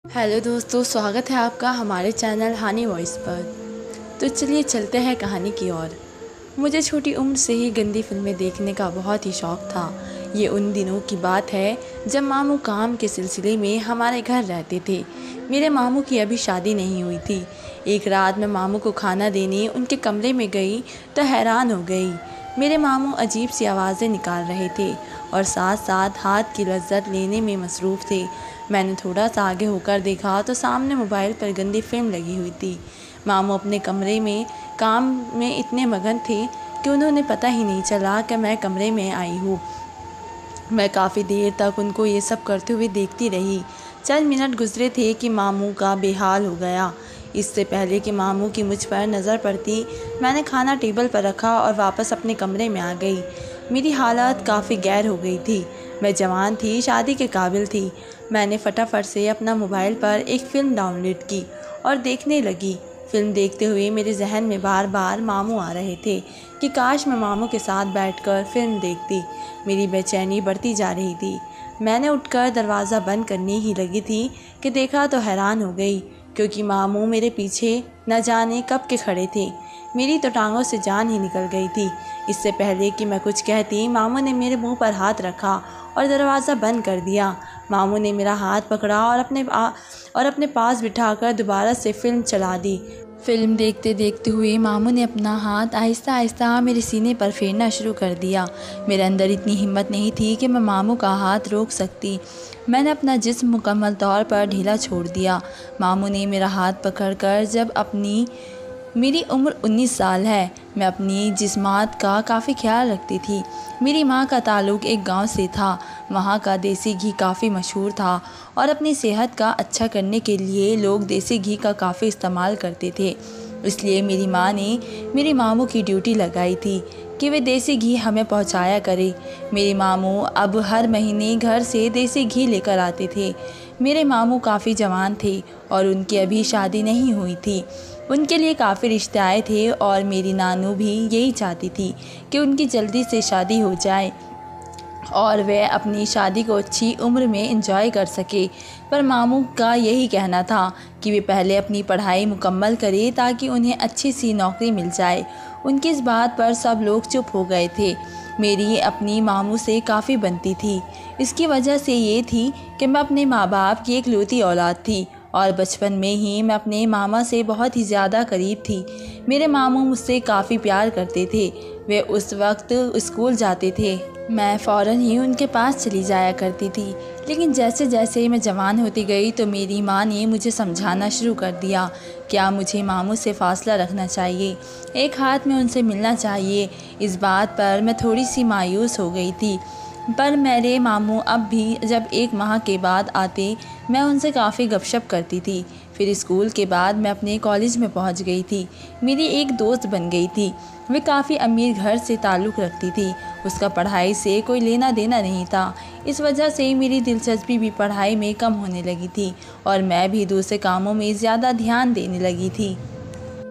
Hello दोस्तों, स्वागत है आपका हमारे चैनल हानी वॉइस पर। तो चलिए चलते हैं कहानी की ओर। मुझे छोटी उम्र से ही गंदी फिल्में देखने का बहुत ही शौक़ था। ये उन दिनों की बात है जब मामू काम के सिलसिले में हमारे घर रहते थे। मेरे मामू की अभी शादी नहीं हुई थी। एक रात मैं मामू को खाना देने उनके कमरे में गई तो हैरान हो गई। मेरे मामू अजीब सी आवाज़ें निकाल रहे थे और साथ साथ हाथ की लज्जत लेने में मसरूफ़ थे। मैंने थोड़ा सा आगे होकर देखा तो सामने मोबाइल पर गंदी फिल्म लगी हुई थी। मामू अपने कमरे में काम में इतने मगन थे कि उन्होंने पता ही नहीं चला कि मैं कमरे में आई हूँ। मैं काफ़ी देर तक उनको ये सब करते हुए देखती रही। चंद मिनट गुजरे थे कि मामू का बेहाल हो गया। इससे पहले कि मामू की मुझ पर नज़र पड़ती, मैंने खाना टेबल पर रखा और वापस अपने कमरे में आ गई। मेरी हालत काफ़ी गैर हो गई थी। मैं जवान थी, शादी के काबिल थी। मैंने फटाफट से अपना मोबाइल पर एक फ़िल्म डाउनलोड की और देखने लगी। फ़िल्म देखते हुए मेरे जहन में बार बार मामू आ रहे थे कि काश मैं मामू के साथ बैठकर फ़िल्म देखती। मेरी बेचैनी बढ़ती जा रही थी। मैंने उठकर दरवाज़ा बंद करने ही लगी थी कि देखा तो हैरान हो गई, क्योंकि मामू मेरे पीछे न जाने कब के खड़े थे। मेरी तो टांगों से जान ही निकल गई थी। इससे पहले कि मैं कुछ कहती, मामू ने मेरे मुंह पर हाथ रखा और दरवाज़ा बंद कर दिया। मामू ने मेरा हाथ पकड़ा और अपने पास बिठाकर दोबारा से फ़िल्म चला दी। फ़िल्म देखते देखते हुए मामू ने अपना हाथ आहिस्ता आहिस्ता मेरे सीने पर फेरना शुरू कर दिया। मेरे अंदर इतनी हिम्मत नहीं थी कि मैं मामू का हाथ रोक सकती। मैंने अपना जिस्म मुकम्मल तौर पर ढीला छोड़ दिया। मामू ने मेरा हाथ पकड़कर मेरी उम्र 19 साल है। मैं अपनी जिस्मात का काफ़ी ख्याल रखती थी। मेरी माँ का ताल्लुक़ एक गांव से था। वहाँ का देसी घी काफ़ी मशहूर था और अपनी सेहत का अच्छा करने के लिए लोग देसी घी का काफ़ी इस्तेमाल करते थे। इसलिए मेरी माँ ने मेरी मामू की ड्यूटी लगाई थी कि वे देसी घी हमें पहुँचाया करे। मेरे मामू अब हर महीने घर से देसी घी लेकर आते थे। मेरे मामू काफ़ी जवान थे और उनकी अभी शादी नहीं हुई थी। उनके लिए काफ़ी रिश्ते आए थे और मेरी नानू भी यही चाहती थी कि उनकी जल्दी से शादी हो जाए और वे अपनी शादी को अच्छी उम्र में एंजॉय कर सके। पर मामू का यही कहना था कि वे पहले अपनी पढ़ाई मुकम्मल करें ताकि उन्हें अच्छी सी नौकरी मिल जाए। उनकी इस बात पर सब लोग चुप हो गए थे। मेरी अपनी मामू से काफ़ी बनती थी। इसकी वजह से ये थी कि मैं अपने माँ बाप की इकलौती औलाद थी और बचपन में ही मैं अपने मामा से बहुत ही ज़्यादा करीब थी। मेरे मामू मुझसे काफ़ी प्यार करते थे। वे उस वक्त स्कूल जाते थे, मैं फ़ौरन ही उनके पास चली जाया करती थी। लेकिन जैसे जैसे मैं जवान होती गई तो मेरी माँ ने मुझे समझाना शुरू कर दिया क्या मुझे मामू से फ़ासला रखना चाहिए, एक हाथ में उनसे मिलना चाहिए। इस बात पर मैं थोड़ी सी मायूस हो गई थी। पर मेरे मामू अब भी जब एक माह के बाद आते, मैं उनसे काफ़ी गपशप करती थी। फिर स्कूल के बाद मैं अपने कॉलेज में पहुंच गई थी। मेरी एक दोस्त बन गई थी। वे काफ़ी अमीर घर से ताल्लुक़ रखती थी। उसका पढ़ाई से कोई लेना देना नहीं था। इस वजह से मेरी दिलचस्पी भी पढ़ाई में कम होने लगी थी और मैं भी दूसरे कामों में ज़्यादा ध्यान देने लगी थी,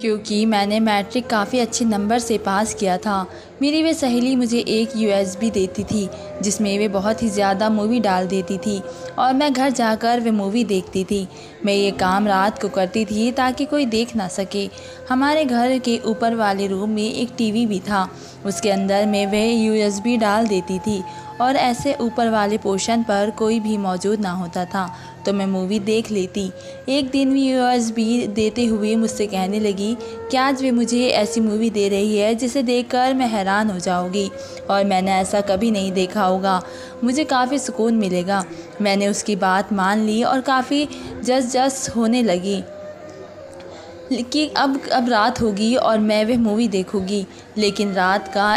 क्योंकि मैंने मैट्रिक काफ़ी अच्छे नंबर से पास किया था। मेरी वे सहेली मुझे एक USB देती थी जिसमें वे बहुत ही ज़्यादा मूवी डाल देती थी और मैं घर जाकर वे मूवी देखती थी। मैं ये काम रात को करती थी ताकि कोई देख ना सके। हमारे घर के ऊपर वाले रूम में एक टीवी भी था। उसके अंदर मैं वह USB डाल देती थी और ऐसे ऊपर वाले पोर्शन पर कोई भी मौजूद ना होता था तो मैं मूवी देख लेती। एक दिन भी USB देते हुए मुझसे कहने लगी कि आज वे मुझे ऐसी मूवी दे रही है जिसे देखकर मैं हैरान हो जाऊंगी और मैंने ऐसा कभी नहीं देखा होगा, मुझे काफ़ी सुकून मिलेगा। मैंने उसकी बात मान ली और काफ़ी जस होने लगी कि अब रात होगी और मैं वह मूवी देखूंगी। लेकिन रात का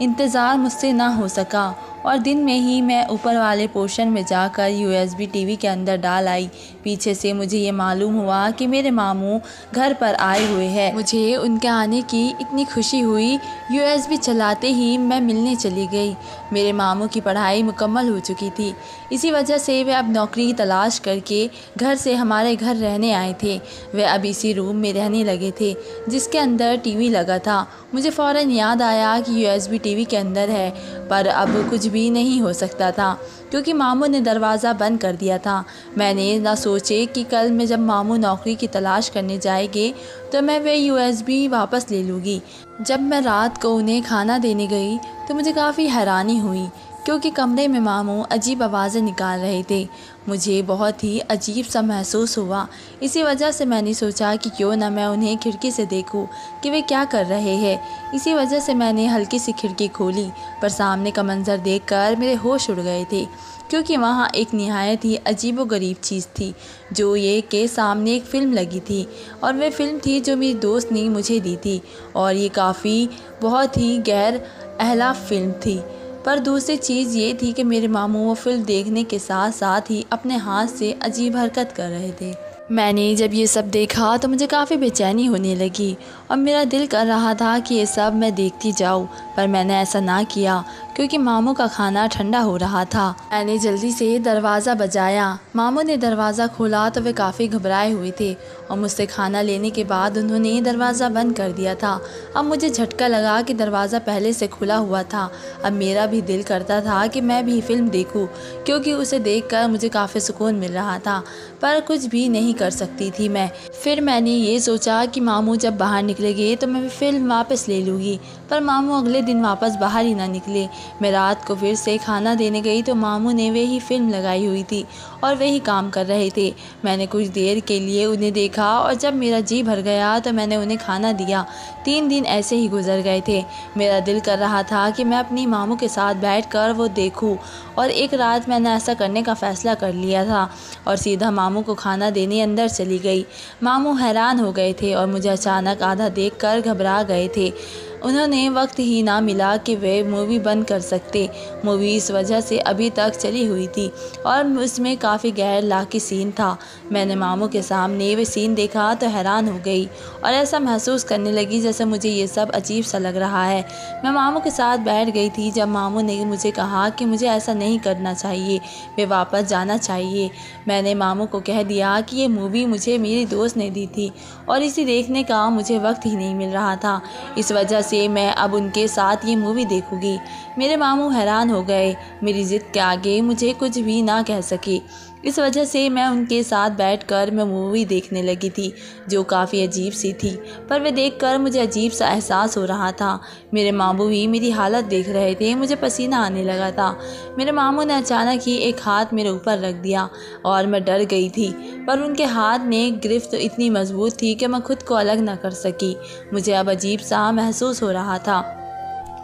इंतज़ार मुझसे ना हो सका और दिन में ही मैं ऊपर वाले पोर्शन में जाकर USB टीवी के अंदर डाल आई। पीछे से मुझे ये मालूम हुआ कि मेरे मामू घर पर आए हुए हैं। मुझे उनके आने की इतनी खुशी हुई। USB चलाते ही मैं मिलने चली गई। मेरे मामू की पढ़ाई मुकम्मल हो चुकी थी। इसी वजह से वे अब नौकरी तलाश करके घर से हमारे घर रहने आए थे। वे अब इसी रूम में रहने लगे थे जिसके अंदर टीवी लगा था। मुझे फ़ौरन याद आया कि USB टीवी के अंदर है, पर अब कुछ भी नहीं हो सकता था। क्योंकि मामू ने दरवाज़ा बंद कर दिया था। मैंने ना सोचे कि कल मैं जब मामू नौकरी की तलाश करने जाएंगे तो मैं वह USB वापस ले लूँगी। जब मैं रात को उन्हें खाना देने गई तो मुझे काफ़ी हैरानी हुई, क्योंकि कमरे में मामू अजीब आवाज़ें निकाल रहे थे। मुझे बहुत ही अजीब सा महसूस हुआ। इसी वजह से मैंने सोचा कि क्यों ना मैं उन्हें खिड़की से देखूं कि वे क्या कर रहे हैं। इसी वजह से मैंने हल्की सी खिड़की खोली, पर सामने का मंजर देखकर मेरे होश उड़ गए थे, क्योंकि वहाँ एक निहायत ही अजीबोगरीब चीज़ थी। जो ये के सामने एक फ़िल्म लगी थी, और वह फ़िल्म थी जो मेरी दोस्त ने मुझे दी थी, और ये काफ़ी बहुत ही गैर अहला फ़िल्म थी। पर दूसरी चीज़ ये थी कि मेरे मामू वो फिल्म देखने के साथ साथ ही अपने हाथ से अजीब हरकत कर रहे थे। मैंने जब ये सब देखा तो मुझे काफ़ी बेचैनी होने लगी, और मेरा दिल कर रहा था कि ये सब मैं देखती जाऊँ, पर मैंने ऐसा ना किया क्योंकि मामू का खाना ठंडा हो रहा था। मैंने जल्दी से दरवाज़ा बजाया। मामू ने दरवाज़ा खोला तो वे काफ़ी घबराए हुए थे, और मुझसे खाना लेने के बाद उन्होंने दरवाज़ा बंद कर दिया था। अब मुझे झटका लगा कि दरवाज़ा पहले से खुला हुआ था। अब मेरा भी दिल करता था कि मैं भी फिल्म देखूं, क्योंकि उसे देखकर मुझे काफ़ी सुकून मिल रहा था, पर कुछ भी नहीं कर सकती थी मैं। फिर मैंने ये सोचा कि मामू जब बाहर निकलेंगे तो मैं फिल्म वापस ले लूँगी, पर मामू अगले दिन वापस बाहर ही ना निकले। मैं रात को फिर से खाना देने गई तो मामू ने वही फिल्म लगाई हुई थी और वही काम कर रहे थे। मैंने कुछ देर के लिए उन्हें देखा, और जब मेरा जी भर गया तो मैंने उन्हें खाना दिया। 3 दिन ऐसे ही गुजर गए थे। मेरा दिल कर रहा था कि मैं अपनी मामू के साथ बैठकर वो देखूं, और एक रात मैंने ऐसा करने का फ़ैसला कर लिया था और सीधा मामू को खाना देने अंदर चली गई। मामू हैरान हो गए थे और मुझे अचानक आधा देखकर घबरा गए थे। उन्होंने वक्त ही ना मिला कि वे मूवी बंद कर सकते। मूवी इस वजह से अभी तक चली हुई थी, और उसमें काफ़ी गैर लाकी सीन था। मैंने मामू के सामने वे सीन देखा तो हैरान हो गई, और ऐसा महसूस करने लगी जैसे मुझे ये सब अजीब सा लग रहा है। मैं मामू के साथ बैठ गई थी जब मामू ने मुझे कहा कि मुझे ऐसा नहीं करना चाहिए, वे वापस जाना चाहिए। मैंने मामू को कह दिया कि ये मूवी मुझे मेरी दोस्त ने दी थी, और इसे देखने का मुझे वक्त ही नहीं मिल रहा था। इस वजह से मैं अब उनके साथ ये मूवी देखूंगी। मेरे मामू हैरान हो गए। मेरी ज़िद के आगे मुझे कुछ भी ना कह सके। इस वजह से मैं उनके साथ बैठकर मैं मूवी देखने लगी थी, जो काफ़ी अजीब सी थी, पर वे देखकर मुझे अजीब सा एहसास हो रहा था। मेरे मामू भी मेरी हालत देख रहे थे। मुझे पसीना आने लगा था। मेरे मामू ने अचानक ही एक हाथ मेरे ऊपर रख दिया, और मैं डर गई थी, पर उनके हाथ में गिरफ्त इतनी मजबूत थी कि मैं खुद को अलग ना कर सकी। मुझे अब अजीब सा महसूस हो रहा था।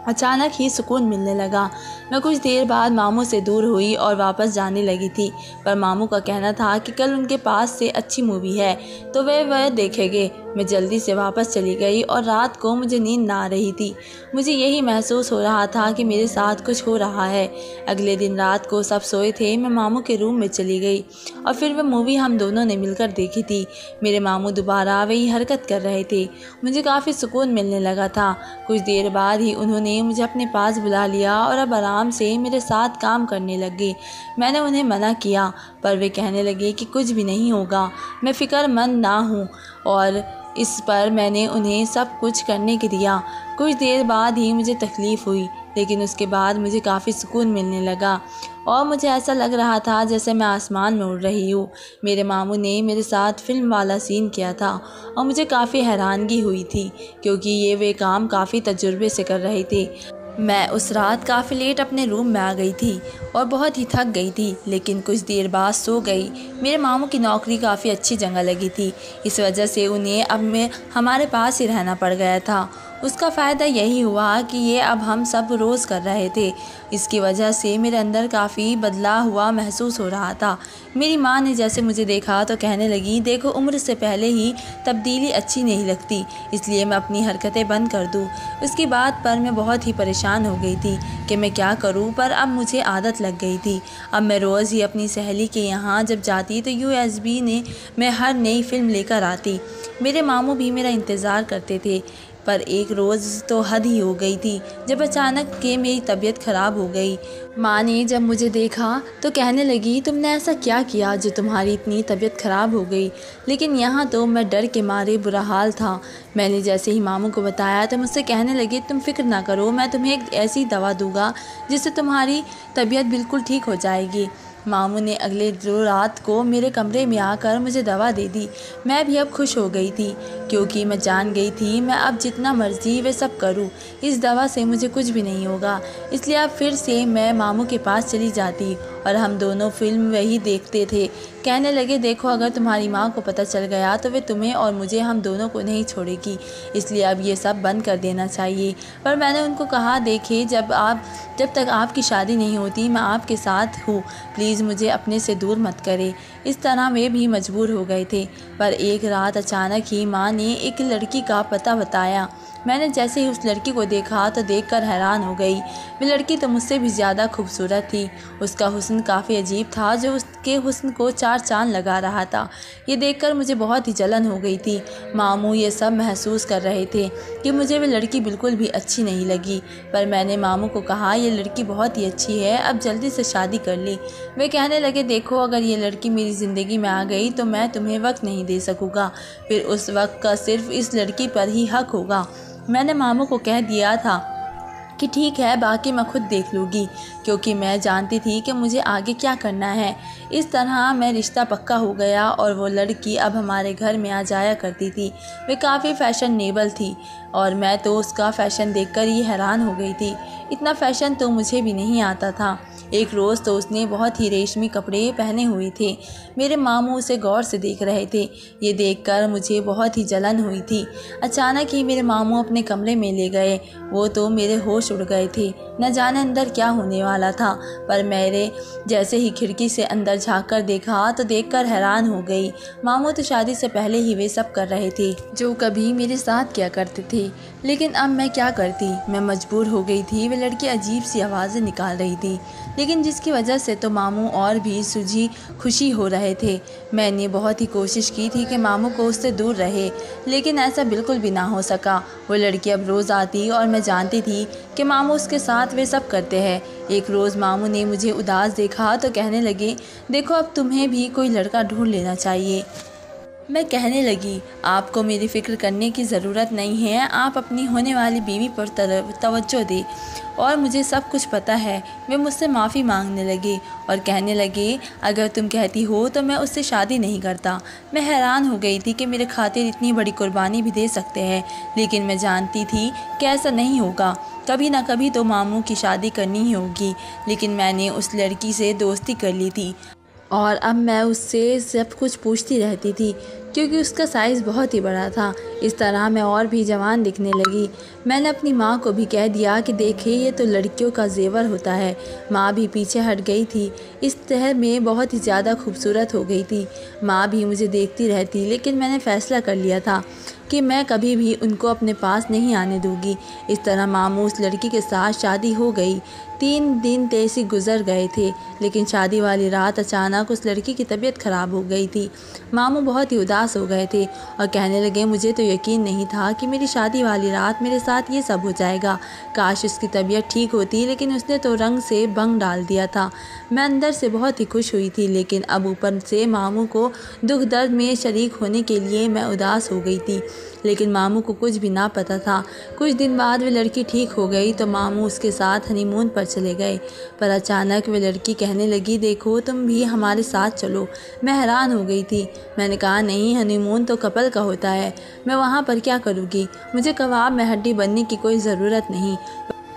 अचानक ही सुकून मिलने लगा। मैं कुछ देर बाद मामू से दूर हुई और वापस जाने लगी थी, पर मामू का कहना था कि कल उनके पास से अच्छी मूवी है तो वह देखेंगे। मैं जल्दी से वापस चली गई, और रात को मुझे नींद ना आ रही थी। मुझे यही महसूस हो रहा था कि मेरे साथ कुछ हो रहा है। अगले दिन रात को सब सोए थे। मैं मामू के रूम में चली गई, और फिर वह मूवी हम दोनों ने मिलकर देखी थी। मेरे मामू दोबारा वही हरकत कर रहे थे। मुझे काफ़ी सुकून मिलने लगा था। कुछ देर बाद ही उन्होंने मुझे अपने पास बुला लिया और अब आराम से मेरे साथ काम करने लगे। मैंने उन्हें मना किया, पर वे कहने लगे कि कुछ भी नहीं होगा, मैं फ़िक्रमंद ना हूँ, और इस पर मैंने उन्हें सब कुछ करने के दिया। कुछ देर बाद ही मुझे तकलीफ़ हुई, लेकिन उसके बाद मुझे काफ़ी सुकून मिलने लगा, और मुझे ऐसा लग रहा था जैसे मैं आसमान में उड़ रही हूँ। मेरे मामू ने मेरे साथ फिल्म वाला सीन किया था, और मुझे काफ़ी हैरानगी हुई थी, क्योंकि वे काम काफ़ी तजुर्बे से कर रहे थे। मैं उस रात काफ़ी लेट अपने रूम में आ गई थी और बहुत ही थक गई थी, लेकिन कुछ देर बाद सो गई। मेरे मामू की नौकरी काफ़ी अच्छी जगह लगी थी, इस वजह से उन्हें अब हमारे पास ही रहना पड़ गया था। उसका फ़ायदा यही हुआ कि ये अब हम सब रोज़ कर रहे थे। इसकी वजह से मेरे अंदर काफ़ी बदलाव हुआ महसूस हो रहा था। मेरी माँ ने जैसे मुझे देखा तो कहने लगी, देखो उम्र से पहले ही तब्दीली अच्छी नहीं लगती, इसलिए मैं अपनी हरकतें बंद कर दूँ। उसकी बात पर मैं बहुत ही परेशान हो गई थी कि मैं क्या करूँ, पर अब मुझे आदत लग गई थी। अब मैं रोज़ ही अपनी सहेली के यहाँ जब जाती तो USB में हर नई फिल्म लेकर आती। मेरे मामू भी मेरा इंतज़ार करते थे। पर एक रोज़ तो हद ही हो गई थी जब अचानक के मेरी तबीयत ख़राब हो गई। माँ ने जब मुझे देखा तो कहने लगी, तुमने ऐसा क्या किया जो तुम्हारी इतनी तबीयत ख़राब हो गई। लेकिन यहाँ तो मैं डर के मारे बुरा हाल था। मैंने जैसे ही मामू को बताया तो मुझसे कहने लगे, तुम फिक्र ना करो, मैं तुम्हें एक ऐसी दवा दूंगा जिससे तुम्हारी तबीयत बिल्कुल ठीक हो जाएगी। मामू ने अगले रात को मेरे कमरे में आकर मुझे दवा दे दी। मैं भी अब खुश हो गई थी क्योंकि मैं जान गई थी मैं अब जितना मर्जी वे सब करूं, इस दवा से मुझे कुछ भी नहीं होगा। इसलिए अब फिर से मैं मामू के पास चली जाती और हम दोनों फिल्म वही देखते थे। कहने लगे, देखो अगर तुम्हारी माँ को पता चल गया तो वे तुम्हें और मुझे, हम दोनों को नहीं छोड़ेगी, इसलिए अब ये सब बंद कर देना चाहिए। पर मैंने उनको कहा, देखे जब तक आपकी शादी नहीं होती मैं आपके साथ हूँ, प्लीज़ मुझे अपने से दूर मत करें। इस तरह वे भी मजबूर हो गए थे। पर एक रात अचानक ही माँ ने एक लड़की का पता बताया। मैंने जैसे ही उस लड़की को देखा तो देखकर हैरान हो गई। वो लड़की तो मुझसे भी ज़्यादा खूबसूरत थी। उसका हुस्न काफ़ी अजीब था जो उसके हुस्न को चार चांद लगा रहा था। ये देखकर मुझे बहुत ही जलन हो गई थी। मामू ये सब महसूस कर रहे थे कि मुझे वो लड़की बिल्कुल भी अच्छी नहीं लगी। पर मैंने मामू को कहा, ये लड़की बहुत ही अच्छी है, अब जल्दी से शादी कर ली। वे कहने लगे, देखो अगर ये लड़की मेरी ज़िंदगी में आ गई तो मैं तुम्हें वक्त नहीं दे सकूँगा, फिर उस वक्त का सिर्फ इस लड़की पर ही हक होगा। मैंने मामू को कह दिया था कि ठीक है, बाकी मैं खुद देख लूँगी, क्योंकि मैं जानती थी कि मुझे आगे क्या करना है। इस तरह मैं रिश्ता पक्का हो गया और वो लड़की अब हमारे घर में आ जाया करती थी। वे काफ़ी फैशनेबल थी और मैं तो उसका फ़ैशन देखकर ही हैरान हो गई थी। इतना फ़ैशन तो मुझे भी नहीं आता था। एक रोज़ तो उसने बहुत ही रेशमी कपड़े पहने हुए थे। मेरे मामू उसे गौर से देख रहे थे। ये देखकर मुझे बहुत ही जलन हुई थी। अचानक ही मेरे मामू अपने कमरे में ले गए। वो तो मेरे होश उड़ गए थे, न जाने अंदर क्या होने वाला था। पर मेरे जैसे ही खिड़की से अंदर झाँक कर देखा तो देखकर हैरान हो गई। मामू तो शादी से पहले ही वे सब कर रहे थे जो कभी मेरे साथ किया करते थे, लेकिन अब मैं क्या करती। मैं मजबूर हो गई थी। वे लड़की अजीब सी आवाज़ें निकाल रही थी, लेकिन जिसकी वजह से तो मामू और भी खुशी हो रहे थे। मैंने बहुत ही कोशिश की थी कि मामू को उससे दूर रहे, लेकिन ऐसा बिल्कुल भी ना हो सका। वो लड़की अब रोज़ आती और मैं जानती थी कि मामू उसके साथ वे सब करते हैं। एक रोज़ मामू ने मुझे उदास देखा तो कहने लगे, देखो अब तुम्हें भी कोई लड़का ढूंढ लेना चाहिए। मैं कहने लगी, आपको मेरी फ़िक्र करने की ज़रूरत नहीं है, आप अपनी होने वाली बीवी पर तवज्जो दें और मुझे सब कुछ पता है। वे मुझसे माफ़ी मांगने लगे और कहने लगे, अगर तुम कहती हो तो मैं उससे शादी नहीं करता। मैं हैरान हो गई थी कि मेरे खातिर इतनी बड़ी कुर्बानी भी दे सकते हैं, लेकिन मैं जानती थी कि ऐसा नहीं होगा। कभी ना कभी तो मामू की शादी करनी ही होगी। लेकिन मैंने उस लड़की से दोस्ती कर ली थी और अब मैं उससे सब कुछ पूछती रहती थी क्योंकि उसका साइज़ बहुत ही बड़ा था। इस तरह मैं और भी जवान दिखने लगी। मैंने अपनी माँ को भी कह दिया कि देखिए ये तो लड़कियों का जेवर होता है। माँ भी पीछे हट गई थी। इस तरह में बहुत ही ज़्यादा खूबसूरत हो गई थी। माँ भी मुझे देखती रहती, लेकिन मैंने फ़ैसला कर लिया था कि मैं कभी भी उनको अपने पास नहीं आने दूंगी। इस तरह मामू उस लड़की के साथ शादी हो गई। 3 दिन तैसे गुजर गए थे, लेकिन शादी वाली रात अचानक उस लड़की की तबीयत ख़राब हो गई थी। मामू बहुत ही उदास हो गए थे और कहने लगे, मुझे तो यकीन नहीं था कि मेरी शादी वाली रात मेरे साथ ये सब हो जाएगा। काश उसकी तबीयत ठीक होती, लेकिन उसने तो रंग से भंग डाल दिया था। मैं अंदर से बहुत ही खुश हुई थी, लेकिन अब ऊपर से मामू को दुख दर्द में शरीक होने के लिए मैं उदास हो गई थी। लेकिन मामू को कुछ भी ना पता था। कुछ दिन बाद वे लड़की ठीक हो गई तो मामू उसके साथ हनीमून पर चले गए। पर अचानक वे लड़की कहने लगी, देखो तुम भी हमारे साथ चलो। मैं हैरान हो गई थी। मैंने कहा, नहीं, हनीमून तो कपल का होता है, मैं वहाँ पर क्या करूँगी। मुझे कबाब में हड्डी बनने की कोई ज़रूरत नहीं।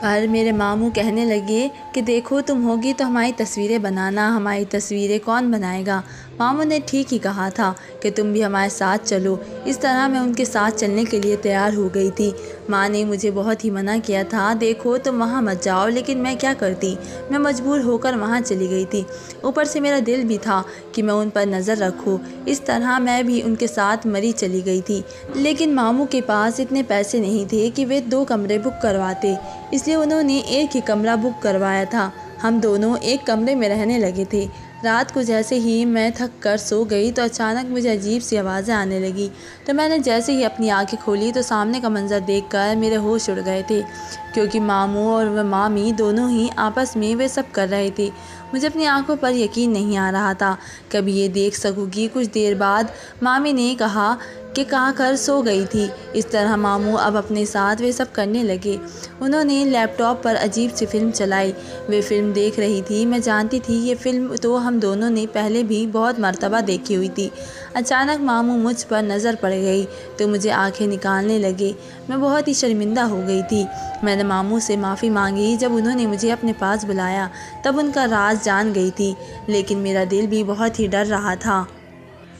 पर मेरे मामू कहने लगे कि देखो तुम होगी तो हमारी तस्वीरें बनाना, हमारी तस्वीरें कौन बनाएगा। मामू ने ठीक ही कहा था कि तुम भी हमारे साथ चलो। इस तरह मैं उनके साथ चलने के लिए तैयार हो गई थी। माँ ने मुझे बहुत ही मना किया था, देखो तुम वहाँ मत जाओ, लेकिन मैं क्या करती। मैं मजबूर होकर वहाँ चली गई थी। ऊपर से मेरा दिल भी था कि मैं उन पर नज़र रखूँ। इस तरह मैं भी उनके साथ मरी चली गई थी। लेकिन मामू के पास इतने पैसे नहीं थे कि वे 2 कमरे बुक करवाते, इसलिए उन्होंने एक ही कमरा बुक करवाया था। हम दोनों एक कमरे में रहने लगे थे। रात को जैसे ही मैं थक कर सो गई तो अचानक मुझे अजीब सी आवाज़ें आने लगी। तो मैंने जैसे ही अपनी आंखें खोली तो सामने का मंजर देखकर मेरे होश उड़ गए थे, क्योंकि मामू और वह मामी दोनों ही आपस में वे सब कर रहे थे। मुझे अपनी आंखों पर यकीन नहीं आ रहा था, कभी ये देख सकूँगी। कुछ देर बाद मामी ने कहा कि कहाँ कर सो गई थी। इस तरह मामू अब अपने साथ वे सब करने लगे। उन्होंने लैपटॉप पर अजीब सी फिल्म चलाई। वे फिल्म देख रही थी। मैं जानती थी ये फिल्म तो हम दोनों ने पहले भी बहुत मर्तबा देखी हुई थी। अचानक मामू मुझ पर नज़र पड़ गई तो मुझे आंखें निकालने लगे। मैं बहुत ही शर्मिंदा हो गई थी। मैंने मामू से माफ़ी मांगी। जब उन्होंने मुझे अपने पास बुलाया तब उनका राज जान गई थी, लेकिन मेरा दिल भी बहुत ही डर रहा था।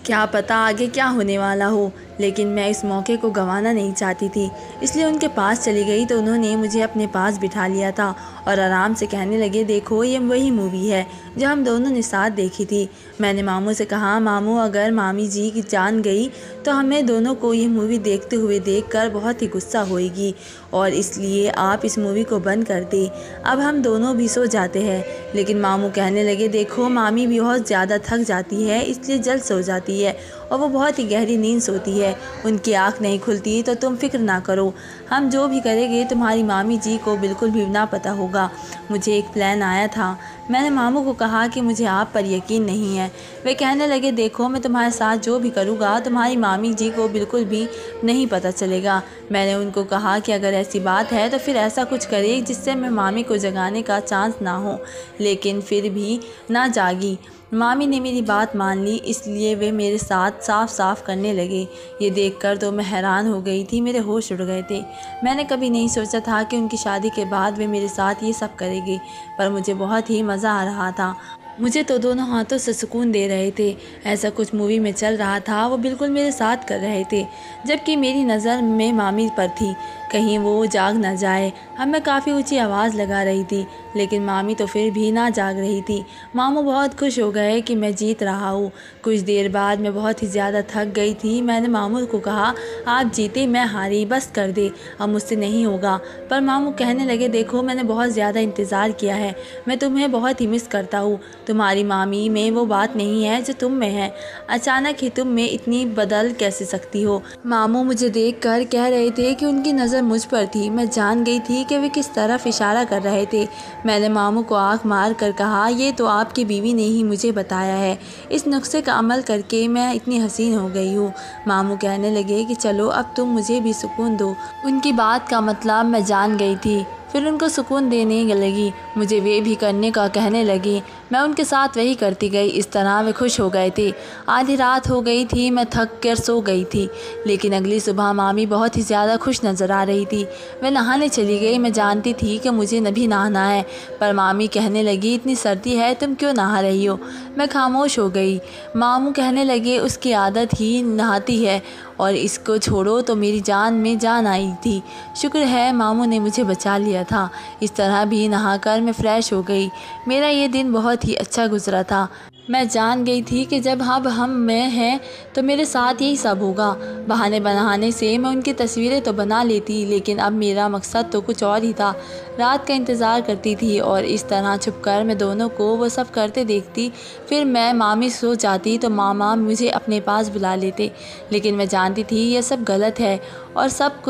क्या पता आगे क्या होने वाला हो, लेकिन मैं इस मौके को गंवाना नहीं चाहती थी। इसलिए उनके पास चली गई तो उन्होंने मुझे अपने पास बिठा लिया था और आराम से कहने लगे, देखो ये वही मूवी है जो हम दोनों ने साथ देखी थी। मैंने मामू से कहा, मामू अगर मामी जी की जान गई तो हमें दोनों को ये मूवी देखते हुए देखकर बहुत ही गुस्सा होएगी, और इसलिए आप इस मूवी को बंद कर दें। अब हम दोनों भी सो जाते हैं। लेकिन मामू कहने लगे, देखो मामी भी बहुत ज़्यादा थक जाती है, इसलिए जल्द सो जाती है और वो बहुत ही गहरी नींद सोती है। उनकी आँख नहीं खुलती तो तुम फिक्र ना करो, हम जो भी करेंगे तुम्हारी मामी जी को बिल्कुल भी ना पता होगा। मुझे एक प्लान आया था। मैंने मामू को कहा कि मुझे आप पर यकीन नहीं है। वे कहने लगे, देखो मैं तुम्हारे साथ जो भी करूँगा तुम्हारी मामी जी को बिल्कुल भी नहीं पता चलेगा। मैंने उनको कहा कि अगर ऐसी बात है तो फिर ऐसा कुछ करे जिससे मैं मामी को जगाने का चांस ना हो, लेकिन फिर भी ना जागी। मामी ने मेरी बात मान ली, इसलिए वे मेरे साथ साफ साफ करने लगे। ये देखकर तो मैं हैरान हो गई थी, मेरे होश उड़ गए थे। मैंने कभी नहीं सोचा था कि उनकी शादी के बाद वे मेरे साथ ये सब करेंगे, पर मुझे बहुत ही मज़ा आ रहा था। मुझे तो दोनों हाथों से सुकून दे रहे थे। ऐसा कुछ मूवी में चल रहा था, वो बिल्कुल मेरे साथ कर रहे थे, जबकि मेरी नज़र में मामी पर थी, कहीं वो जाग ना जाए। अब मैं काफ़ी ऊंची आवाज़ लगा रही थी, लेकिन मामी तो फिर भी ना जाग रही थी। मामू बहुत खुश हो गए कि मैं जीत रहा हूँ। कुछ देर बाद मैं बहुत ही ज़्यादा थक गई थी। मैंने मामू को कहा, आप जीते मैं हारी, बस कर दे, अब मुझसे नहीं होगा। पर मामू कहने लगे, देखो मैंने बहुत ज़्यादा इंतज़ार किया है, मैं तुम्हें बहुत ही मिस करता हूँ। तुम्हारी मामी में वो बात नहीं है जो तुम में है। अचानक ही तुम में इतनी बदल कैसे सकती हो। मामू मुझे देखकर कह रहे थे कि उनकी नज़र मुझ पर थी। मैं जान गई थी कि वे किस तरफ इशारा कर रहे थे। मैंने मामू को आंख मार कर कहा, ये तो आपकी बीवी ने ही मुझे बताया है। इस नुस्खे का अमल करके मैं इतनी हसीन हो गई हूँ। मामू कहने लगे कि चलो अब तुम मुझे भी सुकून दो। उनकी बात का मतलब मैं जान गई थी। फिर उनको सुकून देने लगी, मुझे वे भी करने का कहने लगी। मैं उनके साथ वही करती गई। इस तरह वे खुश हो गए थे। आधी रात हो गई थी, मैं थक कर सो गई थी, लेकिन अगली सुबह मामी बहुत ही ज़्यादा खुश नज़र आ रही थी। वह नहाने चली गई। मैं जानती थी कि मुझे भी नहाना है, पर मामी कहने लगी, इतनी सर्दी है तुम क्यों नहा रही हो। मैं खामोश हो गई। मामू कहने लगे, उसकी आदत ही नहाती है और इसको छोड़ो तो मेरी जान में जान आई थी। शुक्र है मामू ने मुझे बचा लिया था। इस तरह भी नहाकर मैं फ़्रेश हो गई। मेरा ये दिन बहुत ही अच्छा गुजरा था। मैं जान गई थी कि जब अब हम में हैं तो मेरे साथ यही सब होगा। बहाने बनाने से मैं उनकी तस्वीरें तो बना लेती, लेकिन अब मेरा मकसद तो कुछ और ही था। रात का इंतज़ार करती थी और इस तरह छुपकर मैं दोनों को वो सब करते देखती। फिर मैं मामी सो जाती तो मामा मुझे अपने पास बुला लेते, लेकिन मैं जानती थी यह सब गलत है और सब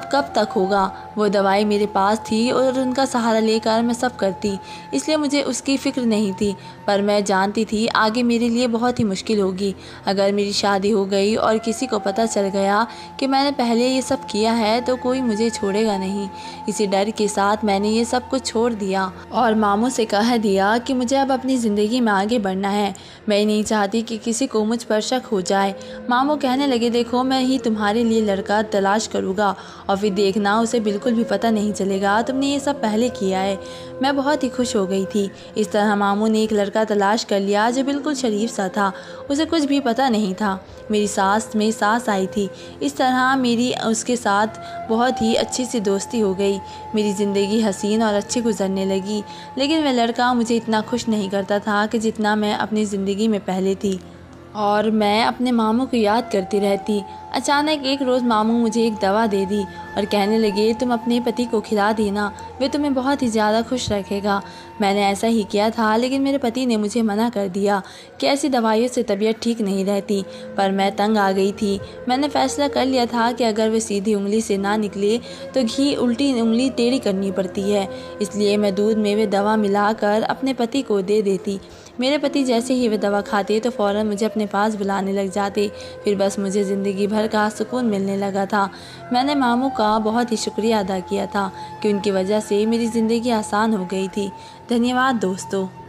कब तक होगा। वो दवाई मेरे पास थी और उनका सहारा लेकर मैं सब करती, इसलिए मुझे उसकी फ़िक्र नहीं थी। पर मैं जानती थी आगे मेरे लिए बहुत ही मुश्किल होगी। अगर मेरी शादी हो गई और किसी को पता चल गया कि मैंने पहले ये सब किया है तो कोई मुझे छोड़ेगा नहीं। इसी डर के साथ मैंने ये सब कुछ छोड़ दिया और मामू से कह दिया कि मुझे अब अपनी ज़िंदगी में आगे बढ़ना है। मैं नहीं चाहती कि किसी को मुझ पर शक हो जाए। मामू कहने लगे, देखो मैं ही तुम्हारे लिए लड़का तलाश करूँगा और फिर देखना उसे बिल्कुल भी पता नहीं चलेगा तुमने ये सब पहले किया है। मैं बहुत ही खुश हो गई थी। इस तरह मामू ने एक लड़का तलाश कर लिया जो बिल्कुल शरीफ सा था। उसे कुछ भी पता नहीं था। मेरी सास में सास आई थी। इस तरह मेरी उसके साथ बहुत ही अच्छी सी दोस्ती हो गई। मेरी ज़िंदगी हसीन और अच्छी गुजरने लगी, लेकिन वह लड़का मुझे इतना खुश नहीं करता था कि जितना मैं अपनी ज़िंदगी में पहले थी, और मैं अपने मामू को याद करती रहती। अचानक एक रोज़ मामू मुझे एक दवा दे दी और कहने लगे तुम अपने पति को खिला देना, वे तुम्हें बहुत ही ज़्यादा खुश रखेगा। मैंने ऐसा ही किया था, लेकिन मेरे पति ने मुझे मना कर दिया कि ऐसी दवाइयों से तबीयत ठीक नहीं रहती। पर मैं तंग आ गई थी। मैंने फैसला कर लिया था कि अगर वे सीधी उंगली से ना निकले तो घी उल्टी उंगली टेढ़ी करनी पड़ती है। इसलिए मैं दूध में वे दवा मिलाकर अपने पति को दे देती। मेरे पति जैसे ही वे दवा खाते तो फ़ौरन मुझे अपने पास बुलाने लग जाते। फिर बस मुझे ज़िंदगी भर का सुकून मिलने लगा था। मैंने मामू का बहुत ही शुक्रिया अदा किया था कि उनकी वजह से मेरी ज़िंदगी आसान हो गई थी। धन्यवाद दोस्तों।